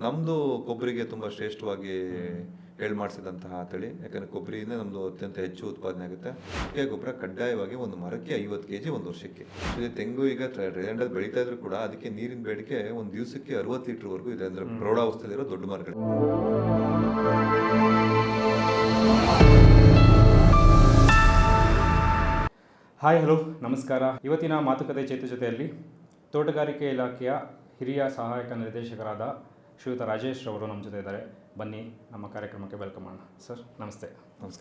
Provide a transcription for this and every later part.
ನಮ್ಮದು ಕೊಬ್ಬರಿಗೆ ತುಂಬ ಶ್ರೇಷ್ಠವಾಗಿ ಮಾಡಿಸಿದಂತಹ ತಳಿ. ಯಾಕಂದರೆ ಕೊಬ್ಬರಿನೇ ನಮ್ಮದು ಅತ್ಯಂತ ಹೆಚ್ಚು ಉತ್ಪಾದನೆ ಆಗುತ್ತೆ. ಮುಖ್ಯ ಗೊಬ್ಬರ ಕಡ್ಡಾಯವಾಗಿ ಒಂದು ಮರಕ್ಕೆ 50 kg ಒಂದು ವರ್ಷಕ್ಕೆ. ಇದು ತೆಂಗು ಈಗ ಟ್ರೈಲ್ಯಾಂಡಲ್ಲಿ ಬೆಳೀತಾ ಇದ್ರು ಕೂಡ ಅದಕ್ಕೆ ನೀರಿನ ಬೇಡಿಕೆ ಒಂದು ದಿವಸಕ್ಕೆ 60 ಲೀಟರ್ವರೆಗೂ ಇದೆ. ಅಂದರೆ ಪ್ರೌಢಾವಸ್ಥೆಯಲ್ಲಿರೋ ದೊಡ್ಡ ಮರಗಳು. ಹಾಯ್ ಹಲೋ ನಮಸ್ಕಾರ. ಇವತ್ತಿನ ಮಾತುಕತೆ ಜೊತೆಯಲ್ಲಿ ತೋಟಗಾರಿಕೆ ಇಲಾಖೆಯ ಹಿರಿಯ ಸಹಾಯಕ ನಿರ್ದೇಶಕರಾದ ಶ್ರೀಯುತ ರಾಜೇಶ್ ಅವರು ನಮ್ಮ ಜೊತೆ ಇದ್ದಾರೆ. ಬನ್ನಿ ನಮ್ಮ ಕಾರ್ಯಕ್ರಮಕ್ಕೆ ವೆಲ್ಕಮ್ ಮಾಡೋಣ. ಸರ್ ನಮಸ್ತೆ.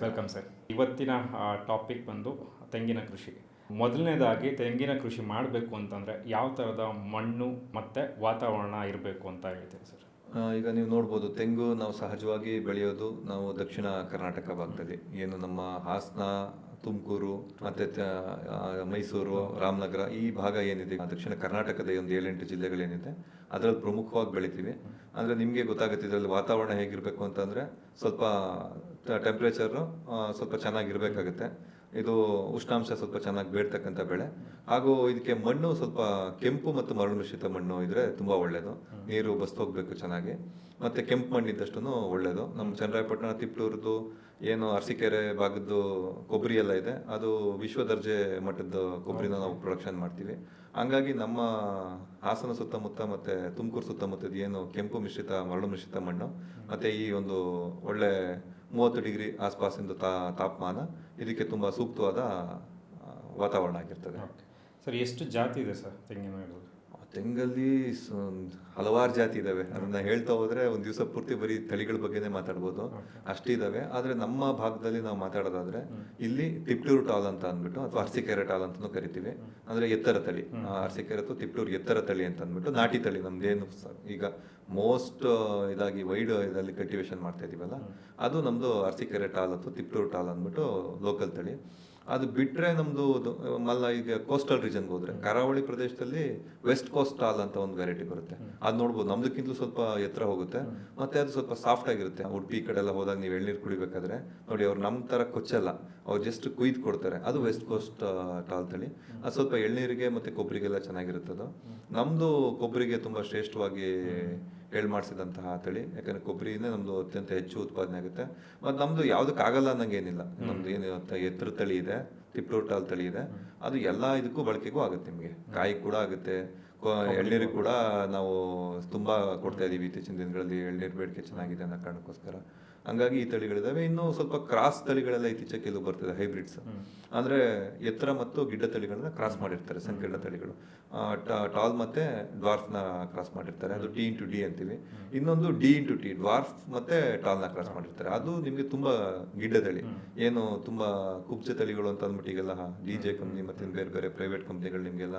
Welcome sir. ಇವತ್ತಿನ ಟಾಪಿಕ್ ಬಂದು ತೆಂಗಿನ ಕೃಷಿ. ಮೊದಲನೇದಾಗಿ ತೆಂಗಿನ ಕೃಷಿ ಮಾಡಬೇಕು ಅಂತಂದರೆ ಯಾವ ಥರದ ಮಣ್ಣು ಮತ್ತು ವಾತಾವರಣ ಇರಬೇಕು ಅಂತ ಹೇಳ್ತೀವಿ ಸರ್? ಈಗ ನೀವು ನೋಡ್ಬೋದು, ತೆಂಗು ನಾವು ಸಹಜವಾಗಿ ಬೆಳೆಯೋದು ನಾವು ದಕ್ಷಿಣ ಕರ್ನಾಟಕ ಭಾಗದಲ್ಲಿ. ಏನು ನಮ್ಮ ಹಾಸನ, ತುಮಕೂರು ಮತ್ತು ಮೈಸೂರು, ರಾಮನಗರ ಈ ಭಾಗ ಏನಿದೆ ದಕ್ಷಿಣ ಕರ್ನಾಟಕದ ಒಂದು 7-8 ಜಿಲ್ಲೆಗಳೇನಿದೆ ಅದರಲ್ಲಿ ಪ್ರಮುಖವಾಗಿ ಬೆಳಿತೀವಿ. ಅಂದರೆ ನಿಮಗೆ ಗೊತ್ತಾಗುತ್ತೆ ಇದರಲ್ಲಿ ವಾತಾವರಣ ಹೇಗಿರಬೇಕು ಅಂತಂದರೆ ಸ್ವಲ್ಪ ಟೆಂಪ್ರೇಚರು ಸ್ವಲ್ಪ ಚೆನ್ನಾಗಿರಬೇಕಾಗುತ್ತೆ. ಇದು ಉಷ್ಣಾಂಶ ಸ್ವಲ್ಪ ಚೆನ್ನಾಗಿ ಬೇಡ್ತಕ್ಕಂಥ ಬೆಳೆ. ಹಾಗೂ ಇದಕ್ಕೆ ಮಣ್ಣು ಸ್ವಲ್ಪ ಕೆಂಪು ಮತ್ತು ಮರಳು ಮಿಶ್ರಿತ ಮಣ್ಣು ಇದ್ರೆ ತುಂಬ ಒಳ್ಳೆಯದು. ನೀರು ಬಸ್ತು ಹೋಗಬೇಕು ಚೆನ್ನಾಗಿ. ಮತ್ತು ಕೆಂಪು ಮಣ್ಣು ಇದ್ದಷ್ಟು ಒಳ್ಳೆಯದು. ನಮ್ಮ ಚನ್ನರಾಯಪಟ್ಟಣ, ತಿಪ್ಟೂರದ್ದು ಏನು ಅರಸೀಕೆರೆ ಭಾಗದ್ದು ಕೊಬ್ಬರಿ ಎಲ್ಲ ಇದೆ, ಅದು ವಿಶ್ವ ದರ್ಜೆ ಮಟ್ಟದ ಕೊಬ್ಬರಿನ ನಾವು ಪ್ರೊಡಕ್ಷನ್ ಮಾಡ್ತೀವಿ. ಹಂಗಾಗಿ ನಮ್ಮ ಹಾಸನ ಸುತ್ತಮುತ್ತ ಮತ್ತು ತುಮಕೂರು ಸುತ್ತಮುತ್ತದ ಏನು ಕೆಂಪು ಮಿಶ್ರಿತ ಮರಳು ಮಿಶ್ರಿತ ಮಣ್ಣು ಮತ್ತು ಈ ಒಂದು ಒಳ್ಳೆ 30 ಡಿಗ್ರಿ ಆಸ್ಪಾಸಿಂದ ತಾಪಮಾನ ಇದಕ್ಕೆ ತುಂಬ ಸೂಕ್ತವಾದ ವಾತಾವರಣ ಆಗಿರ್ತದೆ. ಸರ್ ಎಷ್ಟು ಜಾತಿ ಇದೆ ಸರ್ ತೆಂಗಿನ? ತೆಂಗಲ್ಲಿ ಹಲವಾರು ಜಾತಿ ಇದ್ದಾವೆ. ಅದನ್ನ ಹೇಳ್ತಾ ಹೋದ್ರೆ ಒಂದು ದಿವಸ ಪೂರ್ತಿ ಬರೀ ತಳಿಗಳ ಬಗ್ಗೆನೇ ಮಾತಾಡ್ಬೋದು, ಅಷ್ಟಿದ್ದಾವೆ. ಆದರೆ ನಮ್ಮ ಭಾಗದಲ್ಲಿ ನಾವು ಮಾತಾಡೋದಾದ್ರೆ ಇಲ್ಲಿ ತಿಪ್ಟೂರು ಟಾಲ್ ಅಂತ ಅಂದ್ಬಿಟ್ಟು, ಅಥವಾ ಅರಸೀಕೆರೆ ಟಾಲ್ ಅಂತಲೂ ಕರಿತೀವಿ. ಅಂದರೆ ಎತ್ತರ ತಳಿ. ಅರಸೀಕೆರೆ ಅಥವಾ ತಿಪ್ಟೂರು ಎತ್ತರ ತಳಿ ಅಂತ ಅಂದ್ಬಿಟ್ಟು ನಾಟಿ ತಳಿ ನಮ್ದೇನು ಈಗ ಮೋಸ್ಟ್ ಇದಾಗಿ ವೈಡ್ ಇದರಲ್ಲಿ ಕಲ್ಟಿವೇಶನ್ ಮಾಡ್ತಾ ಇದೀವಲ್ಲ, ಅದು ನಮ್ದು ಅರಸೀಕೆರೆ ಟಾಲ್ ಅಥವಾ ತಿಪ್ಟೂರು ಟಾಲ್ ಅಂದ್ಬಿಟ್ಟು ಲೋಕಲ್ ತಳಿ. ಅದು ಬಿಟ್ಟರೆ ನಮ್ಮದು ಈಗ ಕೋಸ್ಟಲ್ ರೀಜನ್ಗೆ ಹೋದ್ರೆ ಕರಾವಳಿ ಪ್ರದೇಶದಲ್ಲಿ ವೆಸ್ಟ್ ಕೋಸ್ಟ್ ಟಾಲ್ ಅಂತ ಒಂದು ವೆರೈಟಿ ಬರುತ್ತೆ. ಅದು ನೋಡ್ಬೋದು, ನಮ್ದಕ್ಕಿಂತಲೂ ಸ್ವಲ್ಪ ಎತ್ತರ ಹೋಗುತ್ತೆ. ಮತ್ತೆ ಅದು ಸ್ವಲ್ಪ ಸಾಫ್ಟ್ ಆಗಿರುತ್ತೆ. ಉಡುಪಿ ಕಡೆ ಎಲ್ಲ ಹೋದಾಗ ನೀವು ಎಳ್ನೀರು ಕುಡಿಬೇಕಾದ್ರೆ ನೋಡಿ, ಅವ್ರು ನಮ್ಮ ಥರ ಕೊಚ್ಚಲ್ಲ, ಅವ್ರು ಜಸ್ಟ್ ಕುಯ್ದು ಕೊಡ್ತಾರೆ. ಅದು ವೆಸ್ಟ್ ಕೋಸ್ಟ್ ಟಾಲ್ ತಳಿ. ಅದು ಸ್ವಲ್ಪ ಎಳ್ನೀರಿಗೆ ಮತ್ತು ಕೊಬ್ಬರಿಗೆಲ್ಲ ಚೆನ್ನಾಗಿರುತ್ತದು. ನಮ್ಮದು ಕೊಬ್ಬರಿಗೆ ತುಂಬ ಶ್ರೇಷ್ಠವಾಗಿ ಮಾಡಿಸಿದಂತಹ ತಳಿ. ಯಾಕಂದರೆ ಕೊಬ್ಬರಿನೇ ನಮ್ಮದು ಅತ್ಯಂತ ಹೆಚ್ಚು ಉತ್ಪಾದನೆ ಆಗುತ್ತೆ. ಮತ್ತು ನಮ್ಮದು ಯಾವುದಕ್ಕಾಗಲ್ಲ ಅನ್ನಂಗೇನಿಲ್ಲ. ನಮ್ಮದು ಏನು ಎತ್ತರ ತಳಿ ಇದೆ, ತಿಪ್ಟೂರು ಟಾಲ್ ತಳಿ ಇದೆ, ಅದು ಎಲ್ಲ ಇದಕ್ಕೂ ಬಳಕೆಗೂ ಆಗುತ್ತೆ. ನಿಮಗೆ ಕಾಯಿ ಕೂಡ ಆಗುತ್ತೆ, ಎಳ್ನೀರಿಗೆ ಕೂಡ ನಾವು ತುಂಬ ಕೊಡ್ತಾ ಇದ್ದೀವಿ ಇತ್ತೀಚಿನ ದಿನಗಳಲ್ಲಿ. ಎಳ್ನೀರು ಬೇಡಿಕೆ ಚೆನ್ನಾಗಿದೆ ಅನ್ನೋ ಕಾರಣಕ್ಕೋಸ್ಕರ ಹಂಗಾಗಿ ಈ ತಳಿಗಳಿದಾವೆ. ಇನ್ನು ಸ್ವಲ್ಪ ಕ್ರಾಸ್ ತಳಿಗಳೆಲ್ಲ ಇತ್ತೀಚೆಗೆ ಕೆಲವು ಬರ್ತದೆ, ಹೈಬ್ರಿಡ್ಸ್. ಅಂದರೆ ಎತ್ತರ ಮತ್ತು ಗಿಡ್ಡ ತಳಿಗಳನ್ನ ಕ್ರಾಸ್ ಮಾಡಿರ್ತಾರೆ, ಸಂಕೀರ್ಣ ತಳಿಗಳು. ಟಾಲ್ ಮತ್ತೆ ಡ್ವಾರ್ಫ್ನ ಕ್ರಾಸ್ ಮಾಡಿರ್ತಾರೆ, ಅದು D*D ಅಂತೀವಿ. ಇನ್ನೊಂದು D*T, ಡ್ವಾರ್ಫ್ ಮತ್ತೆ ಟಾಲ್ನ ಕ್ರಾಸ್ ಮಾಡಿರ್ತಾರೆ. ಅದು ನಿಮಗೆ ತುಂಬ ಗಿಡ್ಡ ತಳಿ, ಏನು ತುಂಬ ಕುಬ್ಜ ತಳಿಗಳು ಅಂತ ಅಂದ್ಬಿಟ್ಟು ಈಗೆಲ್ಲ DJ ಕಂಪ್ನಿ ಮತ್ತು ಬೇರೆ ಬೇರೆ ಪ್ರೈವೇಟ್ ಕಂಪ್ನಿಗಳು ನಿಮಗೆಲ್ಲ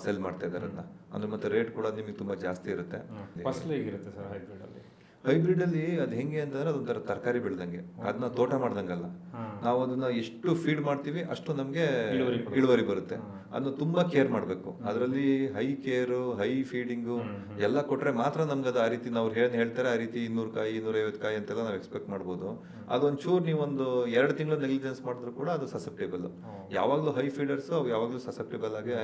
ಸೆಲ್ ಮಾಡ್ತಾ ಇದ್ದಾರೆ ಅದನ್ನ. ಅಂದ್ರೆ ಮತ್ತೆ ರೇಟ್ ಕೂಡ ನಿಮಗೆ ತುಂಬ ಜಾಸ್ತಿ ಇರುತ್ತೆ. ಫಸಲು ಹೇಗಿರುತ್ತೆ ಸರ್ ಹೈಬ್ರಿಡಲ್ಲಿ? ಹೈಬ್ರಿಡಲ್ಲಿ ಅದು ಹೆಂಗೆ ಅಂತಂದ್ರೆ ಅದೊಂಥರ ತರಕಾರಿ ಬೆಳೆದಂಗೆ, ಅದನ್ನ ತೋಟ ಮಾಡ್ದಂಗಲ್ಲ. ನಾವು ಅದನ್ನ ಎಷ್ಟು ಫೀಡ್ ಮಾಡ್ತೀವಿ ಅಷ್ಟು ನಮಗೆ ಇಳುವರಿ ಬರುತ್ತೆ. ಅದನ್ನ ತುಂಬಾ ಕೇರ್ ಮಾಡಬೇಕು. ಅದರಲ್ಲಿ ಹೈ ಕೇರು, ಹೈ ಫೀಡಿಂಗು ಎಲ್ಲ ಕೊಟ್ರೆ ಮಾತ್ರ ನಮ್ಗೆ ಅದು ಆ ರೀತಿ ನಾವು ಹೇಳ್ತಾರೆ ಆ ರೀತಿ 200 ಕಾಯಿ 250 ಕಾಯಿ ಅಂತೆಲ್ಲ ನಾವು ಎಕ್ಸ್ಪೆಕ್ಟ್ ಮಾಡ್ಬೋದು. ಅದೊಂಚೂರು ನೀವೊಂದು 2 ತಿಂಗಳು ನೆಗ್ಲಿಜೆನ್ಸ್ ಮಾಡಿದ್ರು ಕೂಡ ಅದು ಸಸೆಪ್ಟೇಬಲ್. ಯಾವಾಗಲೂ ಹೈ ಫೀಡರ್ಸ್ ಅವು ಯಾವಾಗಲೂ ಸಸೆಪ್ಟೇಬಲ್ ಆಗೇ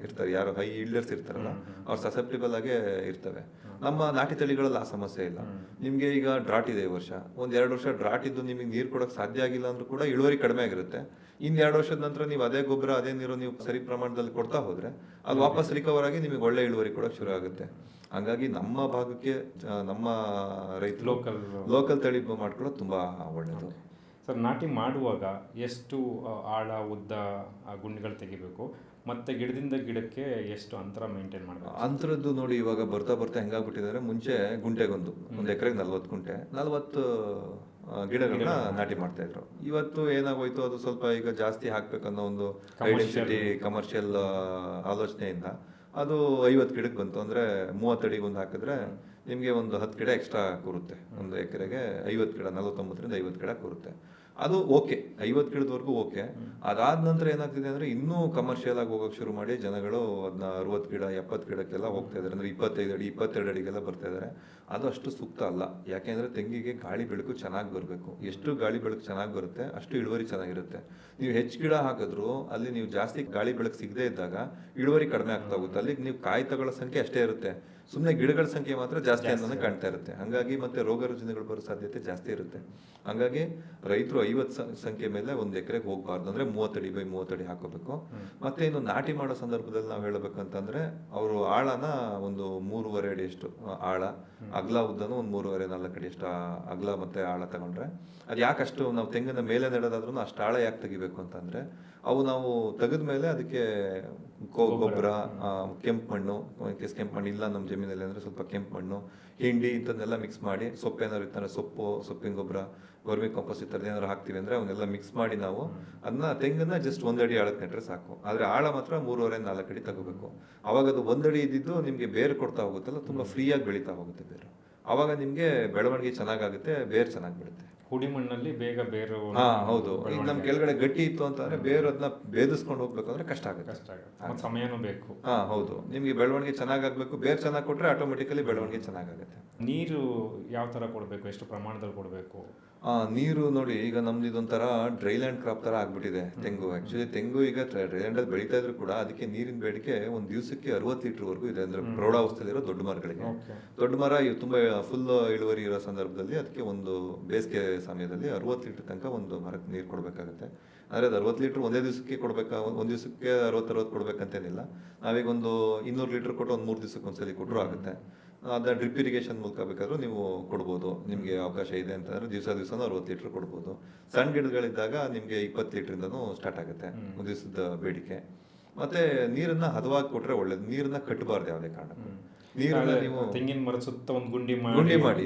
ಇರ್ತಾರೆ. ಯಾರು ಹೈ ಈಲ್ಡರ್ಸ್ ಇರ್ತಾರಲ್ಲ ಅವ್ರು ಸಸೆಪ್ಟೇಬಲ್ ಆಗೇ ಇರ್ತವೆ. ನಮ್ಮ ನಾಟಿ ತಳಿಗಳಲ್ಲಿ ಆ ಸಮಸ್ಯೆ ಇಲ್ಲ. ನಿಮ್ಗೆ ಈಗ ಡ್ರಾಟ್ ಇದೆ, ಈ ವರ್ಷ 1-2 ವರ್ಷ ಡ್ರಾಟ್ ಇದ್ದು ನಿಮಗೆ ನೀರು ಕೊಡೋಕೆ ಸಾಧ್ಯ ಆಗಿಲ್ಲ ಅಂದ್ರೂ ಕೂಡ ಇಳುವರಿ ಕಡಿಮೆ ಆಗಿರುತ್ತೆ. 2 ವರ್ಷದ ನಂತರ ನೀವು ಅದೇ ಗೊಬ್ಬರ ಅದೇ ನೀರು ನೀವು ಸರಿ ಪ್ರಮಾಣದಲ್ಲಿ ಕೊಡ್ತಾ ಹೋದ್ರೆ ಅದು ವಾಪಸ್ ರಿಕವರ್ ಆಗಿ ನಿಮಗೆ ಒಳ್ಳೆ ಇಳುವರಿ ಕೊಡೋಕೆ ಶುರು ಆಗುತ್ತೆ. ಹಂಗಾಗಿ ನಮ್ಮ ಭಾಗಕ್ಕೆ ನಮ್ಮ ರೈತರು ಲೋಕಲ್ ತಳಿ ಮಾಡ್ಕೊಳ್ಳೋದು ತುಂಬಾ ಒಳ್ಳೆಯದು. ಸರ್ ನಾಟಿ ಮಾಡುವಾಗ ಎಷ್ಟು ಆಳ ಉದ್ದ ಗುಂಡಿಗಳು ತೆಗಿಬೇಕು, ಮತ್ತೆ ಗಿಡದಿಂದ ಗಿಡಕ್ಕೆ ಎಷ್ಟು ಅಂತರ ಮೇಂಟೈನ್ ಮಾಡಬೇಕು? ಅಂತರದ್ದು ನೋಡಿ, ಇವಾಗ ಬರ್ತಾ ಬರ್ತಾ ಹೆಂಗಾಗ್ಬಿಟ್ಟಿದ್ದಾರೆ, ಮುಂಚೆ ಗುಂಟೆಗೊಂದು ಒಂದು ಎಕರೆಗೆ 40 ಗುಂಟೆ 40 ಗಿಡಗಳನ್ನ ನಾಟಿ ಮಾಡ್ತಾ ಇದ್ರು. ಇವತ್ತು ಏನಾಗೋಯ್ತು, ಅದು ಸ್ವಲ್ಪ ಈಗ ಜಾಸ್ತಿ ಹಾಕ್ಬೇಕನ್ನೋ ಒಂದು ಐಡೆಂಟಿಟಿ ಕಮರ್ಷಿಯಲ್ ಆಲೋಚನೆಯಿಂದ ಅದು 50 ಗಿಡಕ್ಕೆ ಬಂತು. ಅಂದರೆ 30 ಅಡಿಗೆ ಒಂದು ಹಾಕಿದ್ರೆ ನಿಮಗೆ ಒಂದು 10 ಗಿಡ ಎಕ್ಸ್ಟ್ರಾ ಕೂರುತ್ತೆ. ಒಂದು ಎಕರೆಗೆ 50 ಗಿಡ, 49ರಿಂದ 50 ಗಿಡ ಕೂರುತ್ತೆ. ಅದು ಓಕೆ, 50 ಗಿಡದವರೆಗೂ ಓಕೆ. ಅದಾದ ನಂತರ ಏನಾಗ್ತಿದೆ ಅಂದರೆ ಇನ್ನೂ ಕಮರ್ಷಿಯಲ್ ಆಗಿ ಹೋಗೋಕೆ ಶುರು ಮಾಡಿ ಜನಗಳು ಅದನ್ನ 60 ಗಿಡ 70 ಗಿಡಕ್ಕೆಲ್ಲ ಹೋಗ್ತಾ ಇದ್ದಾರೆ. ಅಂದರೆ 25 ಅಡಿ 22 ಅಡಿಗೆಲ್ಲ ಬರ್ತಾ ಇದ್ದಾರೆ. ಅದು ಅಷ್ಟು ಸೂಕ್ತ ಅಲ್ಲ. ಯಾಕೆಂದರೆ ತೆಂಗಿಗೆ ಗಾಳಿ ಬೆಳಕು ಚೆನ್ನಾಗಿ ಬರಬೇಕು. ಎಷ್ಟು ಗಾಳಿ ಬೆಳಕು ಚೆನ್ನಾಗಿ ಬರುತ್ತೆ ಅಷ್ಟು ಇಳುವರಿ ಚೆನ್ನಾಗಿರುತ್ತೆ. ನೀವು ಹೆಚ್ಚು ಗಿಡ ಹಾಕಿದ್ರು ಅಲ್ಲಿ ನೀವು ಜಾಸ್ತಿ ಗಾಳಿ ಬೆಳಕು ಸಿಗದೇ ಇದ್ದಾಗ ಇಳುವರಿ ಕಡಿಮೆ ಆಗ್ತಾ ಹೋಗುತ್ತೆ. ಅಲ್ಲಿಗೆ ನೀವು ಕಾಯಿ ತಗೊಳ್ಳೋ ಸಂಖ್ಯೆ ಅಷ್ಟೇ ಇರುತ್ತೆ. ಸುಮ್ಮನೆ ಗಿಡಗಳ ಸಂಖ್ಯೆ ಮಾತ್ರ ಜಾಸ್ತಿ ಅನ್ನೋದೇ ಕಾಣ್ತಾ ಇರುತ್ತೆ. ಹಂಗಾಗಿ ಮತ್ತೆ ರೋಗ ರುಜಿನಗಳು ಬರೋ ಸಾಧ್ಯತೆ ಜಾಸ್ತಿ ಇರುತ್ತೆ. ಹಂಗಾಗಿ ರೈತರು 50 ಸಂಖ್ಯೆ ಮೇಲೆ ಒಂದು ಎಕರೆಗೆ ಹೋಗಬಾರ್ದು, ಅಂದ್ರೆ 30 ಅಡಿ ಬೈ 30 ಅಡಿ ಹಾಕೋಬೇಕು. ಮತ್ತೆ ಇನ್ನು ನಾಟಿ ಮಾಡೋ ಸಂದರ್ಭದಲ್ಲಿ ನಾವು ಹೇಳಬೇಕಂತಂದ್ರೆ ಅವರು ಆಳನ ಒಂದು 3.5 ಅಡಿ ಅಷ್ಟು ಆಳ, ಅಗಲ ಉದ್ದನು ಒಂದು 3.5-4 ಅಡಿ ಅಷ್ಟು ಅಗಲ ಮತ್ತೆ ಆಳ ತಗೊಂಡ್ರೆ ಅದು ಯಾಕಷ್ಟು ನಾವು ತೆಂಗಿನ ಮೇಲೆ ನೆಡೋದಾದ್ರೂ ಅಷ್ಟು ಆಳ ಯಾಕೆ ತೆಗಿಬೇಕು ಅಂತಂದ್ರೆ ಅವು ನಾವು ತೆಗೆದ ಮೇಲೆ ಅದಕ್ಕೆ ಗೊಬ್ಬರ, ಕೆಂಪು ಮಣ್ಣು, ಕೆಂಪು ಮಣ್ಣು ಇಲ್ಲ ನಮ್ಮ ಜಮೀನಲ್ಲಿ ಅಂದ್ರೆ ಸ್ವಲ್ಪ ಕೆಂಪು ಮಣ್ಣು, ಹಿಂಡಿ ಇಂಥದ್ದನ್ನೆಲ್ಲ ಮಿಕ್ಸ್ ಮಾಡಿ, ಸೊಪ್ಪೇನಾದ್ರು ಇರ್ತಾರೆ ಸೊಪ್ಪಿನ ಗೊಬ್ಬರ, ವರ್ಮಿ ಕಾಂಪೋಸ್ಟ್ ಈ ಥರದ್ದು ಏನಾದ್ರು ಹಾಕ್ತಿವಿ ಅಂದ್ರೆ ಅವನ್ನೆಲ್ಲ ಮಿಕ್ಸ್ ಮಾಡಿ ನಾವು ಅದನ್ನ ತೆಂಗನ್ನ ಜಸ್ಟ್ 1 ಅಡಿ ಆಳಕ್ಕೆ ನೆಟ್ರೆ ಸಾಕು. ಆದ್ರೆ ಆಳ ಮಾತ್ರ 3.5-4 ಅಡಿ ತಗೋಬೇಕು. ಅವಾಗ ಅದು 1 ಅಡಿ ಇದ್ದಿದ್ದು ನಿಮ್ಗೆ ಬೇರು ಕೊಡ್ತಾ ಹೋಗುತ್ತಲ್ಲ, ತುಂಬಾ ಫ್ರೀಯಾಗಿ ಬೆಳೀತಾ ಹೋಗುತ್ತೆ ಬೇರು. ಅವಾಗ ನಿಮ್ಗೆ ಬೆಳವಣಿಗೆ ಚೆನ್ನಾಗಾಗುತ್ತೆ, ಬೇರು ಚೆನ್ನಾಗಿ ಬಿಡುತ್ತೆ. ಹುಡಿ ಮಣ್ಣಲ್ಲಿ ಬೇಗ ಬೇರು. ಹೌದು. ಈಗ ನಮ್ ಕೆಳಗಡೆ ಗಟ್ಟಿ ಇತ್ತು ಅಂತಂದ್ರೆ ಬೇರು ಅದನ್ನ ಭೇದಿಸ್ಕೊಂಡು ಹೋಗ್ಬೇಕಂದ್ರೆ ಕಷ್ಟ ಆಗುತ್ತೆ. ಸಮಯನೂ ಬೇಕು. ಹೌದು. ನಿಮ್ಗೆ ಬೆಳವಣಿಗೆ ಚೆನ್ನಾಗಾಗ್ಬೇಕು, ಬೇರು ಚೆನ್ನಾಗಿ ಕೊಟ್ರೆ ಆಟೋಮೆಟಿಕಲಿ ಬೆಳವಣಿಗೆ ಚೆನ್ನಾಗಾಗುತ್ತೆ. ನೀರು ಯಾವ ತರ ಕೊಡಬೇಕು, ಎಷ್ಟು ಪ್ರಮಾಣದಲ್ಲಿ ಕೊಡಬೇಕು? ನೀರು ನೋಡಿ, ಈಗ ನಮ್ದು ಇದೊಂಥರ ಡ್ರೈಲ್ಯಾಂಡ್ ಕ್ರಾಪ್ ತರ ಆಗ್ಬಿಟ್ಟಿದೆ ತೆಂಗು. ಆಕ್ಚುಲಿ ತೆಂಗು ಈಗ ಡ್ರೈಲ್ಯಾಂಡ್ ಅಲ್ಲಿ ಬೆಳೀತಾ ಇದ್ರು ಕೂಡ ಅದಕ್ಕೆ ನೀರಿನ ಬೇಡಿಕೆ ಒಂದು ದಿವಸಕ್ಕೆ 60 ಲೀಟರ್ ವರೆಗೂ ಇದೆ. ಅಂದ್ರೆ ಪ್ರೌಢಾವಸ್ಥೆಯಲ್ಲಿರೋ ದೊಡ್ಡ ಮರಗಳಿಗೆ. ದೊಡ್ಡ ಮರ ತುಂಬಾ ಫುಲ್ ಇಳುವರಿ ಇರೋ ಸಂದರ್ಭದಲ್ಲಿ ಅದಕ್ಕೆ ಒಂದು ಬೇಸಿಗೆ ಸಮಯದಲ್ಲಿ 60 ಲೀಟರ್ ತನಕ ಒಂದು ಮರಕ್ಕೆ ನೀರು ಕೊಡಬೇಕಾಗುತ್ತೆ. ಅಂದ್ರೆ ಅದು 60 ಲೀಟರ್ ಒಂದೇ ದಿವಸಕ್ಕೆ ಕೊಡ್ಬೇಕಾ, ಒಂದ್ ದಿವಸಕ್ಕೆ 60 ಕೊಡ್ಬೇಕಂತೇನಿಲ್ಲ. ನಾವೀಗ ಒಂದು 200 ಲೀಟರ್ ಕೊಟ್ಟು ಒಂದು 3 ದಿವಸಕ್ಕೆ ಒಂದ್ಸಲಿ ಕೊಟ್ಟರು ಆಗುತ್ತೆ. ಅದನ್ನ ಡ್ರಿಪ್ ಇರಿಗೇಷನ್ ಮೂಲಕ ಬೇಕಾದ್ರೂ ನೀವು ಕೊಡ್ಬೋದು. ನಿಮಗೆ ಅವಕಾಶ ಇದೆ ಅಂತಂದ್ರೆ ದಿವಸ 60 ಲೀಟರ್ ಕೊಡ್ಬೋದು. ಸಣ್ಣ ಗಿಡಗಳಿದ್ದಾಗ ನಿಮಗೆ 20 ಲೀಟರಿಂದನೂ ಸ್ಟಾರ್ಟ್ ಆಗುತ್ತೆ ಒಂದು ದಿವಸದ ಬೇಡಿಕೆ. ಮತ್ತೆ ನೀರನ್ನ ಹದವಾಗಿ ಕೊಟ್ರೆ ಒಳ್ಳೇದು, ನೀರನ್ನ ಕಟ್ಟಬಾರ್ದು ಯಾವುದೇ ಕಾರಣಕ್ಕೂ. ನೀರನ್ನ ನೀವು ತೆಂಗಿನ ಮರದ ಸುತ್ತ ಒಂದು ಗುಂಡಿ ಮಾಡಿ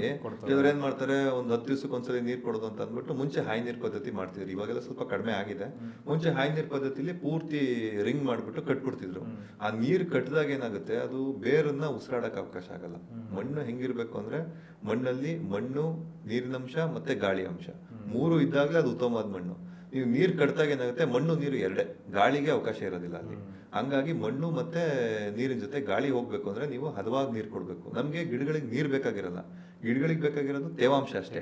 ಇವ್ರು ಏನ್ ಮಾಡ್ತಾರೆ, ಒಂದು 10 ದಿವಸಕ್ಕೆ ಒಂದ್ಸಲಿ ನೀರು ಕೊಡೋದು ಅಂತ ಅಂದ್ಬಿಟ್ಟು ಮುಂಚೆ ಹಾಯಿ ನೀರ್ ಪದ್ಧತಿ ಮಾಡ್ತಿದ್ರು. ಇವಾಗೆಲ್ಲ ಸ್ವಲ್ಪ ಕಡಿಮೆ ಆಗಿದೆ. ಮುಂಚೆ ಹಾಯಿ ನೀರ್ ಪದ್ಧತಿಲಿ ಪೂರ್ತಿ ರಿಂಗ್ ಮಾಡ್ಬಿಟ್ಟು ಕಟ್ಬಿಡ್ತಿದ್ರು. ಆ ನೀರು ಕಟ್ಟಿದಾಗ ಏನಾಗುತ್ತೆ, ಅದು ಬೇರನ್ನ ಉಸಿರಾಡಕ್ ಅವಕಾಶ ಆಗಲ್ಲ. ಮಣ್ಣು ಹೆಂಗಿರ್ಬೇಕು ಅಂದ್ರೆ ಮಣ್ಣಲ್ಲಿ ಮಣ್ಣು, ನೀರಿನಂಶ ಮತ್ತೆ ಗಾಳಿ ಅಂಶ 3 ಇದ್ದಾಗಲೇ ಅದು ಉತ್ತಮವಾದ ಮಣ್ಣು. ನೀವು ನೀರು ಕಟ್ಟಾಗ ಏನಾಗುತ್ತೆ, ಮಣ್ಣು ನೀರು ಎರಡೇ, ಗಾಳಿಗೆ ಅವಕಾಶ ಇರೋದಿಲ್ಲ ಅಲ್ಲಿ. ಹಂಗಾಗಿ ಮಣ್ಣು ಮತ್ತೆ ನೀರಿನ ಜೊತೆ ಗಾಳಿ ಹೋಗ್ಬೇಕು ಅಂದ್ರೆ ನೀವು ಹದವಾಗಿ ನೀರು ಕೊಡ್ಬೇಕು. ನಮ್ಗೆ ಗಿಡಗಳಿಗೆ ನೀರು ಬೇಕಾಗಿರಲ್ಲ, ಗಿಡಗಳಿಗೆ ಬೇಕಾಗಿರೋದು ತೇವಾಂಶ ಅಷ್ಟೇ.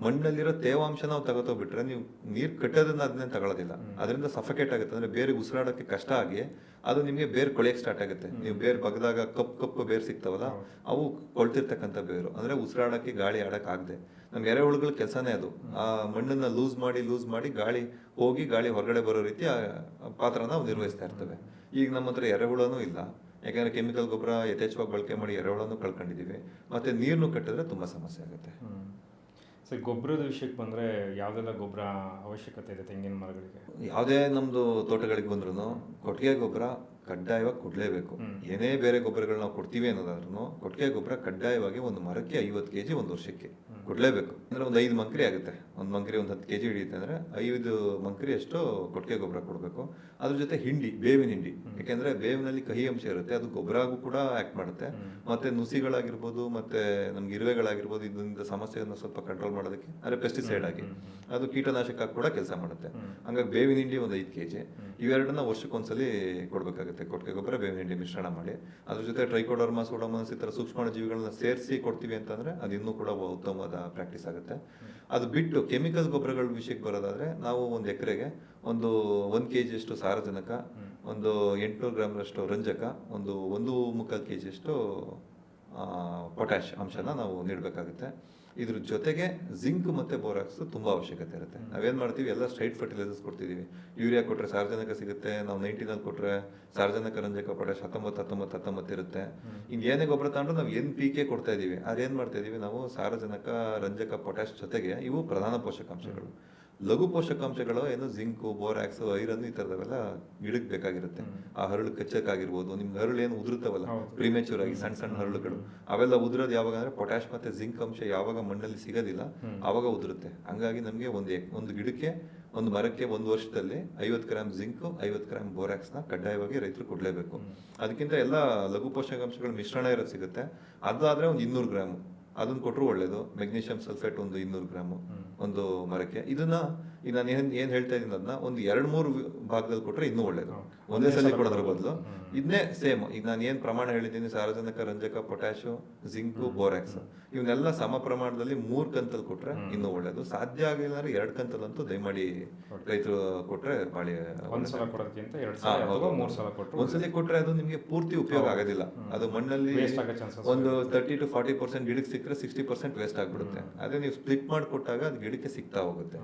ಮಣ್ಣಲ್ಲಿರೋ ತೇವಾಂಶ ನಾವು ತಗೋತೋಗ್ಬಿಟ್ರೆ ನೀವು ನೀರು ಕಟ್ಟೋದನ್ನ ಅದನ್ನೇ ತಗೊಳ್ಳೋದಿಲ್ಲ. ಅದರಿಂದ ಸಫಕೇಟ್ ಆಗುತ್ತೆ, ಅಂದ್ರೆ ಬೇರೆ ಉಸಿರಾಡೋಕ್ಕೆ ಕಷ್ಟ ಆಗಿ ಅದು ನಿಮಗೆ ಬೇರು ಕೊಳೆಯಕ್ಕೆ ಸ್ಟಾರ್ಟ್ ಆಗುತ್ತೆ. ನೀವು ಬೇರು ಬಗ್ದಾಗ ಕಪ್ಪು ಬೇರು ಸಿಗ್ತಾವಲ್ಲ, ಅವು ಕೊಳ್ತಿರ್ತಕ್ಕಂಥ ಬೇರು, ಅಂದ್ರೆ ಉಸಿರಾಡಕ್ಕೆ ಗಾಳಿ ಆಡಕ್ ಆಗದೆ. ನಮ್ಗೆ ಎರೆಹುಳುಗಳ ಕೆಲಸನೇ ಅದು. ಆ ಮಣ್ಣನ್ನ ಲೂಸ್ ಮಾಡಿ ಗಾಳಿ ಹೋಗಿ ಗಾಳಿ ಹೊರಗಡೆ ಬರೋ ರೀತಿ ಆ ಪಾತ್ರನ ನಾವು ನಿರ್ವಹಿಸ್ತಾ ಇರ್ತವೆ. ಈಗ ನಮ್ಮ ಹತ್ರ ಎರೆಹುಳನೂ ಇಲ್ಲ, ಯಾಕಂದ್ರೆ ಕೆಮಿಕಲ್ ಗೊಬ್ಬರ ಯಥೇಚ್ಛವಾಗಿ ಬಳಕೆ ಮಾಡಿ ಎರೆಹುಳನೂ ಕಳ್ಕೊಂಡಿದೀವಿ. ಮತ್ತೆ ನೀರ್ನು ಕಟ್ಟಿದ್ರೆ ತುಂಬಾ ಸಮಸ್ಯೆ ಆಗುತ್ತೆ. ಸರ್, ಗೊಬ್ಬರದ ವಿಷಯಕ್ಕೆ ಬಂದ್ರೆ ಯಾವ್ದೆಲ್ಲ ಗೊಬ್ಬರ ಅವಶ್ಯಕತೆ ಇದೆ ತೆಂಗಿನ ಮರಗಳಿಗೆ? ಯಾವುದೇ ನಮ್ದು ತೋಟಗಳಿಗೆ ಬಂದ್ರು ಕೊಟ್ಟಿಗೆ ಗೊಬ್ಬರ ಕಡ್ಡಾಯವಾಗಿ ಕೊಡ್ಲೇಬೇಕು. ಏನೇ ಬೇರೆ ಗೊಬ್ಬರಗಳು ನಾವು ಕೊಡ್ತೀವಿ ಅನ್ನೋದಾದ್ರೂ ಕೊಟ್ಟಿಗೆ ಗೊಬ್ಬರ ಕಡ್ಡಾಯವಾಗಿ ಒಂದು ಮರಕ್ಕೆ 50 kg ಒಂದು ವರ್ಷಕ್ಕೆ ಕೊಡ್ಲೇಬೇಕು. ಅಂದ್ರೆ ಒಂದು 5 ಮಂಕ್ರಿ ಆಗುತ್ತೆ. ಒಂದು ಮಂಕ್ರಿ ಒಂದು 10 kg ಹಿಡಿಯುತ್ತೆ ಅಂದ್ರೆ 5 ಮಂಕ್ರಿ ಅಷ್ಟು ಕೊಟ್ಟಿಗೆ ಗೊಬ್ಬರ ಕೊಡಬೇಕು. ಅದ್ರ ಜೊತೆ ಹಿಂಡಿ, ಬೇವಿನ ಹಿಂಡಿ, ಯಾಕೆಂದ್ರೆ ಬೇವಿನಲ್ಲಿ ಕಹಿ ಅಂಶ ಇರುತ್ತೆ, ಅದು ಗೊಬ್ಬರಗೂ ಕೂಡ ಆಕ್ಟ್ ಮಾಡುತ್ತೆ. ಮತ್ತೆ ನುಸಿಗಳಾಗಿರ್ಬೋದು, ಮತ್ತೆ ನಮ್ಗೆ ಇರುವೆಗಳಾಗಿರ್ಬೋದು, ಇದರಿಂದ ಸಮಸ್ಯೆಯನ್ನು ಸ್ವಲ್ಪ ಕಂಟ್ರೋಲ್ ಮಾಡೋದಕ್ಕೆ, ಅಂದ್ರೆ ಪೆಸ್ಟಿಸೈಡ್ ಆಗಿ ಅದು ಕೀಟನಾಶಕ ಕೂಡ ಕೆಲಸ ಮಾಡುತ್ತೆ. ಹಂಗಾಗಿ ಬೇವಿನ ಹಿಂಡಿ ಒಂದು 5 kg, ಇವೆರಡನ್ನ ವರ್ಷಕ್ಕೊಂದ್ಸಲಿ ಕೊಡ್ಬೇಕಾಗುತ್ತೆ. ಕೊಟ್ಟಿಗೆ ಗೊಬ್ಬರ, ಬೇವಿನ ಹಿಂಡಿ ಮಿಶ್ರಣ ಮಾಡಿ ಅದ್ರ ಜೊತೆ ಟ್ರೈಕೋಡರ್ಮಾ, ಸೂಡೋಮೋನಾಸ್ ಈ ತರ ಸೂಕ್ಷ್ಮಾಣು ಜೀವಿಗಳನ್ನ ಸೇರಿಸಿ ಕೊಡ್ತೀವಿ ಅಂತಂದ್ರೆ ಅದು ಇನ್ನೂ ಕೂಡ ಉತ್ತಮವಾದ ಪ್ರಾಕ್ಟೀಸ್ ಆಗುತ್ತೆ. ಅದು ಬಿಟ್ಟು ಕೆಮಿಕಲ್ ಗೊಬ್ಬರಗಳ ವಿಷಯಕ್ಕೆ ಬರೋದಾದ್ರೆ ನಾವು ಒಂದು ಎಕರೆಗೆ ಒಂದು 1 kg ಅಷ್ಟು ಸಾರಜನಕ, ಒಂದು 800 ಗ್ರಾಮ್ನಷ್ಟು ರಂಜಕ, ಒಂದು 1.25 kg ಅಷ್ಟು ಪೊಟ್ಯಾಶ್ ಅಂಶನ ನಾವು ನೀಡಬೇಕಾಗುತ್ತೆ. ಇದ್ರ ಜೊತೆಗೆ ಜಿಂಕ್ ಮತ್ತೆ ಬೋರಾಕ್ಸ್ ತುಂಬಾ ಅವಶ್ಯಕತೆ ಇರುತ್ತೆ. ನಾವೇನ್ ಮಾಡ್ತೀವಿ, ಎಲ್ಲ ಸ್ಟ್ರೈಟ್ ಫರ್ಟಿಲೈಸರ್ಸ್ ಕೊಡ್ತಿದೀವಿ. ಯೂರಿಯಾ ಕೊಟ್ರೆ ಸಾರಜನಕ ಸಿಗುತ್ತೆ, ನಾವು 19 ಕೊಟ್ರೆ ಸಾರಜನಕ, ರಂಜಕ, ಪೊಟ್ಯಾಶ್ 19 ಇರುತ್ತೆ. ಇನ್ ಏನೇ ಗೊಬ್ಬರ ತಗೊಂಡ್ರು ನಾವು NPK ಕೊಡ್ತಾ ಇದೀವಿ. ಅದೇನ್ ಮಾಡ್ತಾ ಇದೀವಿ ನಾವು, ಸಾರಜನಕ, ರಂಜಕ, ಪೊಟ್ಯಾಶ್ ಜೊತೆಗೆ ಇವು ಪ್ರಧಾನ ಪೋಷಕಾಂಶಗಳು. ಲಘು ಪೋಷಕಾಂಶಗಳು ಏನು ಜಿಂಕು, ಬೋರಾಕ್ಸ್, ಐರನ್ ಈ ತರದವೆಲ್ಲ ಗಿಡಕ್ಕೆ ಬೇಕಾಗಿರುತ್ತೆ. ಆ ಹರಳು ಕಚ್ಚಕ್ಕಾಗಿರ್ಬೋದು, ನಿಮ್ಗೆ ಹರಳು ಏನು ಉದುರುತ್ತವಲ್ಲ ಪ್ರಿಮೇಚೂರ್ ಆಗಿ ಸಣ್ಣ ಹರಳುಗಳು, ಅವೆಲ್ಲ ಉದುರೋದು ಯಾವಾಗ ಅಂದ್ರೆ ಪೊಟ್ಯಾಶ್ ಮತ್ತೆ ಜಿಂಕ್ ಅಂಶ ಯಾವಾಗ ಮಣ್ಣಲ್ಲಿ ಸಿಗೋದಿಲ್ಲ ಆವಾಗ ಉದುರುತ್ತೆ. ಹಂಗಾಗಿ ನಮ್ಗೆ ಒಂದು ಗಿಡಕ್ಕೆ, ಒಂದು ಮರಕ್ಕೆ ಒಂದು ವರ್ಷದಲ್ಲಿ 50 ಗ್ರಾಮ್ ಜಿಂಕ್, 50 ಗ್ರಾಮ್ ಬೋರಾಕ್ಸ್ ನ ಕಡ್ಡಾಯವಾಗಿ ರೈತರು ಕೊಡ್ಲೇಬೇಕು. ಅದಕ್ಕಿಂತ ಎಲ್ಲ ಲಘು ಪೋಷಕಾಂಶಗಳ ಮಿಶ್ರಣ ಇರೋದು ಸಿಗುತ್ತೆ. ಅದಾದ್ರೆ ಒಂದು 200 ಗ್ರಾಮ್ ಅದನ್ನ ಕೊಟ್ಟರು ಒಳ್ಳೇದು. ಮೆಗ್ನೀಷಿಯಂ ಸಲ್ಫೇಟ್ ಒಂದು 200 ಗ್ರಾಮು ಒಂದು ಮರಕ್ಕೆ. ಇದನ್ನ ಈಗ ನಾನು ಏನ್ ಹೇಳ್ತಾ ಇದ್ದೀನಿ ಅದನ್ನ ಒಂದು 2-3 ಭಾಗದಲ್ಲಿ ಕೊಟ್ರೆ ಇನ್ನೂ ಒಳ್ಳೇದು. ಒಂದೇ ಸಲ ಕೊಡೋದ್ರ ಬದಲು ಇದನ್ನೇ ಸೇಮ್ ಈಗ ನಾನು ಏನ್ ಪ್ರಮಾಣ ಹೇಳಿದ್ದೀನಿ, ಸಾರಜನಕ, ರಂಜಕ, ಪೊಟ್ಯಾಶು, ಜಿಂಕು, ಬೋರಾಕ್ಸ್ ಇವನ್ನೆಲ್ಲ ಸಮ ಪ್ರಮಾಣದಲ್ಲಿ 3 ಕಂತಲ್ಲಿ ಕೊಟ್ರೆ ಇನ್ನೂ ಒಳ್ಳೇದು. ಸಾಧ್ಯ ಆಗಿಲ್ಲ ಅಂದ್ರೆ 2 ಕಂತಲ್ಲಂತೂ ದಯಮಾಡಿ ರೈತರು ಕೊಟ್ರೆ ಬಾಳಿ ಒಂದ್ಸಲ ಕೊಡೋದಕ್ಕಿಂತ 2 ಸಲ ಅಥವಾ 3 ಸಲ ಕೊಟ್ಟರು ಒಂದ್ಸಲಿ ಕೊಟ್ರೆ ಅದು ನಿಮಗೆ ಪೂರ್ತಿ ಉಪಯೋಗ ಆಗೋದಿಲ್ಲ. ಅದು ಮಣ್ಣಲ್ಲಿ ವೇಸ್ಟ್ ಆಗೋ ಚಾನ್ಸಸ್ ಒಂದು 30 to 40% ಗಿಡಕ್ಕೆ ಸಿಕ್ಕರೆ 60% ವೇಸ್ಟ್ ಆಗ್ಬಿಡುತ್ತೆ. ಅದೇ ನೀವು ಸ್ಪ್ಲಿಟ್ ಮಾಡಿ ಕೊಟ್ಟಾಗ ಅದು ಗಿಡಕ್ಕೆ ಸಿಗ್ತಾ ಹೋಗುತ್ತೆ.